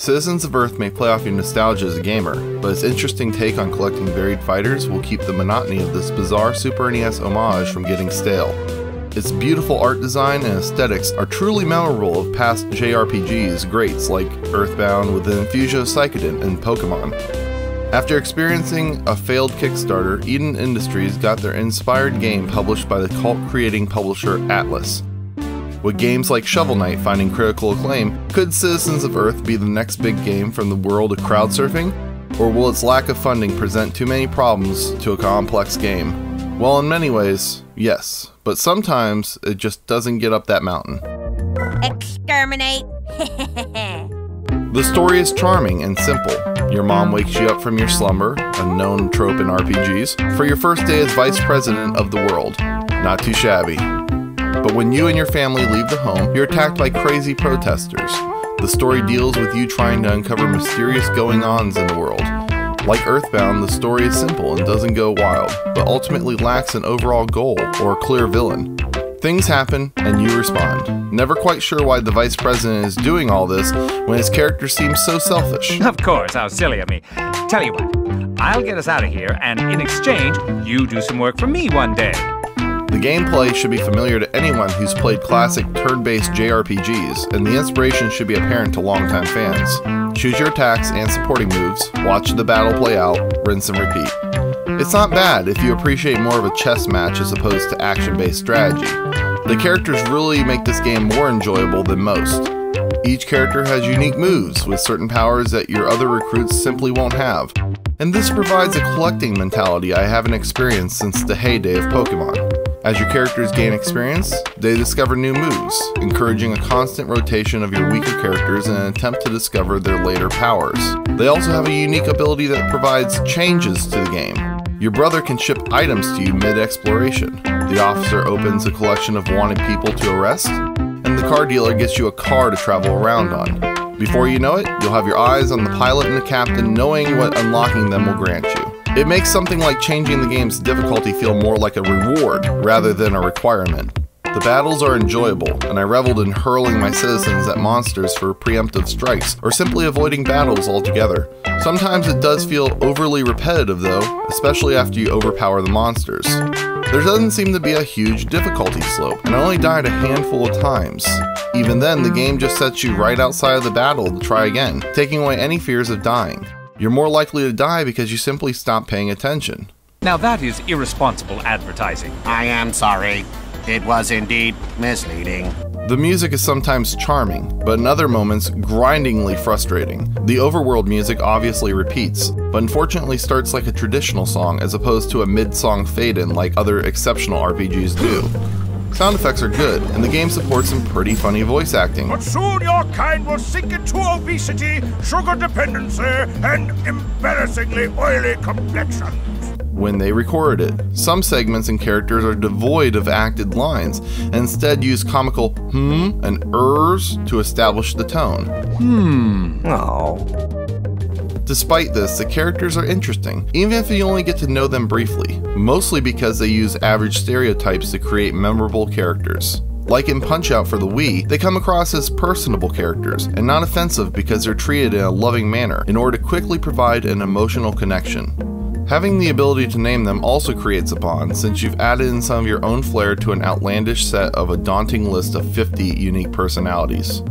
Citizens of Earth may play off your nostalgia as a gamer, but its interesting take on collecting varied fighters will keep the monotony of this bizarre Super NES homage from getting stale. Its beautiful art design and aesthetics are truly memorable of past JRPGs greats like Earthbound with the infusion of Psychodent and Pokemon. After experiencing a failed Kickstarter, Eden Industries got their inspired game published by the cult-creating publisher Atlus. With games like Shovel Knight finding critical acclaim, could Citizens of Earth be the next big game from the world of crowd surfing? Or will its lack of funding present too many problems to a complex game? Well, in many ways, yes, but sometimes it just doesn't get up that mountain. Exterminate! The story is charming and simple. Your mom wakes you up from your slumber, a known trope in RPGs, for your first day as vice president of the world. Not too shabby. But when you and your family leave the home, you're attacked by crazy protesters. The story deals with you trying to uncover mysterious going-ons in the world. Like Earthbound, the story is simple and doesn't go wild, but ultimately lacks an overall goal or a clear villain. Things happen, and you respond. Never quite sure why the vice president is doing all this when his character seems so selfish. Of course, how silly of me. Tell you what, I'll get us out of here, and in exchange, you do some work for me one day. The gameplay should be familiar to anyone who's played classic turn-based JRPGs, and the inspiration should be apparent to longtime fans. Choose your attacks and supporting moves, watch the battle play out, rinse and repeat. It's not bad if you appreciate more of a chess match as opposed to action-based strategy. The characters really make this game more enjoyable than most. Each character has unique moves with certain powers that your other recruits simply won't have. And this provides a collecting mentality I haven't experienced since the heyday of Pokemon. As your characters gain experience, they discover new moves, encouraging a constant rotation of your weaker characters in an attempt to discover their later powers. They also have a unique ability that provides changes to the game. Your brother can ship items to you mid-exploration. The officer opens a collection of wanted people to arrest, and the car dealer gets you a car to travel around on. Before you know it, you'll have your eyes on the pilot and the captain, knowing what unlocking them will grant you. It makes something like changing the game's difficulty feel more like a reward rather than a requirement. The battles are enjoyable, and I reveled in hurling my citizens at monsters for preemptive strikes, or simply avoiding battles altogether. Sometimes it does feel overly repetitive though, especially after you overpower the monsters. There doesn't seem to be a huge difficulty slope, and I only died a handful of times. Even then, the game just sets you right outside of the battle to try again, taking away any fears of dying. You're more likely to die because you simply stop paying attention. Now that is irresponsible advertising. I am sorry. It was indeed misleading. The music is sometimes charming, but in other moments, grindingly frustrating. The overworld music obviously repeats, but unfortunately starts like a traditional song as opposed to a mid-song fade-in like other exceptional RPGs do. Sound effects are good, and the game supports some pretty funny voice acting. But soon your kind will sink into obesity, sugar dependency, and embarrassingly oily complexions. When they recorded it, some segments and characters are devoid of acted lines, and instead use comical and ers to establish the tone. Despite this, the characters are interesting, even if you only get to know them briefly, mostly because they use average stereotypes to create memorable characters. Like in Punch-Out for the Wii, they come across as personable characters, and not offensive because they're treated in a loving manner in order to quickly provide an emotional connection. Having the ability to name them also creates a bond, since you've added in some of your own flair to an outlandish set of a daunting list of 50 unique personalities.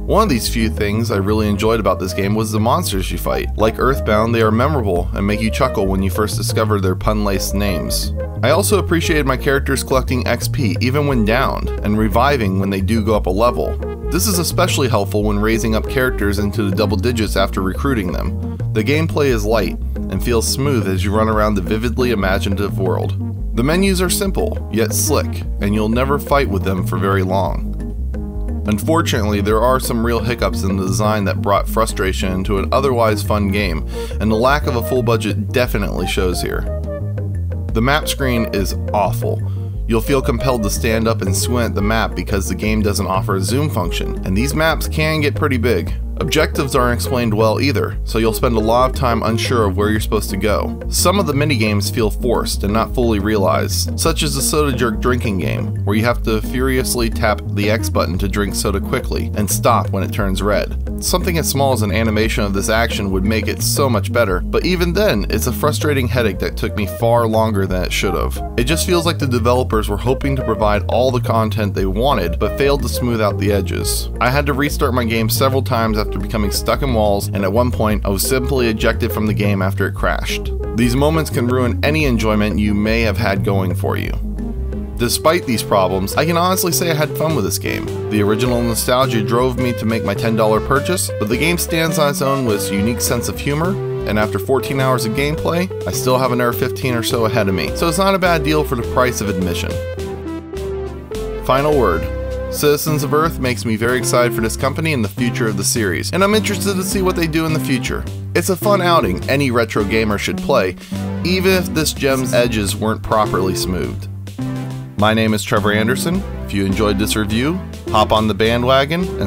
One of these few things I really enjoyed about this game was the monsters you fight. Like Earthbound, they are memorable and make you chuckle when you first discover their pun-laced names. I also appreciated my characters collecting XP even when downed, and reviving when they do go up a level. This is especially helpful when raising up characters into the double digits after recruiting them. The gameplay is light, and feels smooth as you run around the vividly imaginative world. The menus are simple, yet slick, and you'll never fight with them for very long. Unfortunately, there are some real hiccups in the design that brought frustration into an otherwise fun game, and the lack of a full budget definitely shows here. The map screen is awful. You'll feel compelled to stand up and squint at the map because the game doesn't offer a zoom function, and these maps can get pretty big. Objectives aren't explained well either, so you'll spend a lot of time unsure of where you're supposed to go. Some of the minigames feel forced and not fully realized, such as the soda jerk drinking game, where you have to furiously tap the X button to drink soda quickly and stop when it turns red. Something as small as an animation of this action would make it so much better, but even then, it's a frustrating headache that took me far longer than it should have. It just feels like the developers were hoping to provide all the content they wanted, but failed to smooth out the edges. I had to restart my game several times after becoming stuck in walls, and at one point, I was simply ejected from the game after it crashed. These moments can ruin any enjoyment you may have had going for you. Despite these problems, I can honestly say I had fun with this game. The original nostalgia drove me to make my $10 purchase, but the game stands on its own with its unique sense of humor, and after 14 hours of gameplay, I still have another 15 or so ahead of me, so it's not a bad deal for the price of admission. Final word. Citizens of Earth makes me very excited for this company and the future of the series, and I'm interested to see what they do in the future. It's a fun outing any retro gamer should play, even if this gem's edges weren't properly smoothed. My name is Trevor Anderson. If you enjoyed this review, hop on the bandwagon and